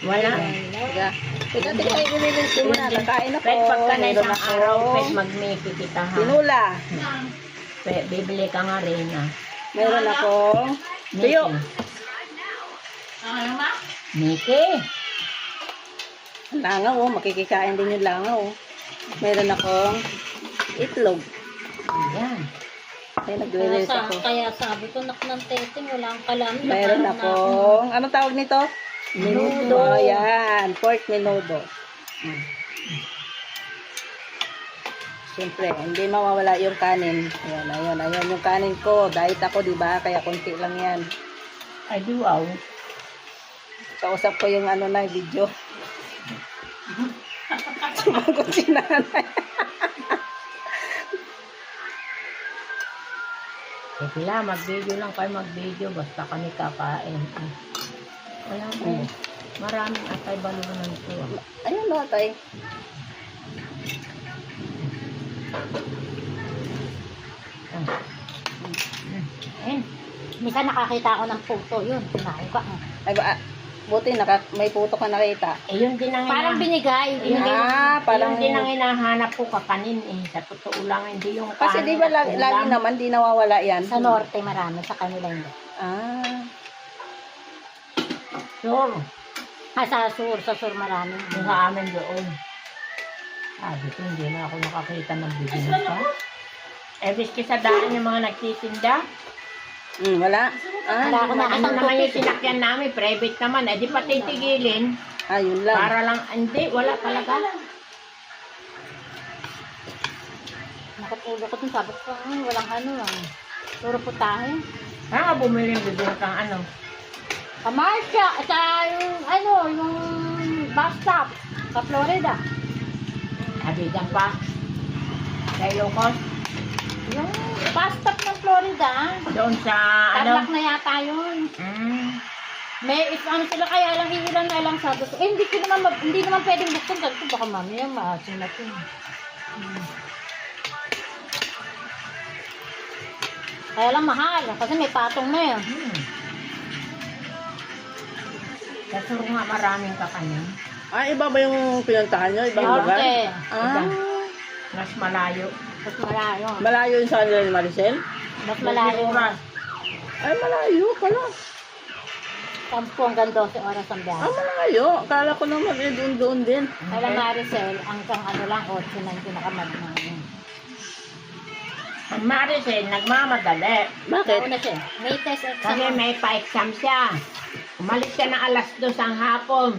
Wala. Ikaw tingnan i-release mo na. Kakain ako. Pwede pagka na Meron isang ako. araw, pwede mag-make kita ha. Tinula. Bibili ka nga rin ha. Meron akong tuyo. Niki. Langaw, oh. Makikikain din yung langaw. Meron akong itlog. Ayan. Ay, nag-release ako. Kaya sabi ko, nak ng teteng, wala ang kalamin. Meron akong, anong tawag nito? Menudo. Oh, yan. Pork menudo. Siyempre, hindi mawawala yung kanin. Ayan yung kanin ko. Diet ako, di ba? Kaya konti lang yan. Ay, wow. Kausap ko yung ano na, video. Sumagot si nanay. Sige lang, mag-video lang kayo mag-video. Basta kami kakain. Wala mo. Maraming atay balunan to. Ayun no, tay. Ayun. Minsan nakakita ako ng puto yun. Tinahin ko. Ay ba, buti may puto ka nakita. Eh, yun din ang Parang binigay. Binigay. Parang yun din ang hinahanap ko kakanin eh. Sa totoo lang, hindi yung kasi di ba lagi naman di nawawala yan. Sa norte marami. Sa kanila hindi. Sure. Sa sur marami. Yung sa amin doon. Sabi ko, hindi na ako nakakita ng bibili pa. Eh, biski sa daan yung mga nagtitinda. Wala. Wala ako Ano nakatang naman yung tupik. sinakyan namin, private naman. Eh, di pa titigilin. Yun lang. Para lang, hindi, wala talaga. Nakapulo ko dun. Sabi ko, walang ano lang. Puro putahe. Kaya nga bumili yung bibili kang ano. Kamarsya. Sa yung bus stop. Sa Florida. Abigan pa. Sa Ilocos. Yung bus stop ng Florida. Doon sa Tarlac ano. na yata yun. Mm. If ano sila kaya lang iilan na lang sabi ko. Hindi naman pwedeng buksan. Sabi ko baka mamaya maasin na ito. Kaya lang mahal. Kasi may patong na yun. Sa Sur nga maraming kakanin. Iba ba yung pinuntahan nyo? Ibang lugar? Okay. Mas malayo. Mas malayo. Malayo yung sa kanila ni Maricel? Mas malayo. Oras. Ay, malayo pala. 10 hanggang 12 oras ang biyahe. Malayo. Kala ko naman doon din. Kaya Maricel, hanggang ano lang, 8 na yung pinakamadami. Ang Maricel, nagmamadali. Bakit? Nauna siya. May test exam. Kasi may pa-exam siya. Umalis siya ng alas 2 ang hapon.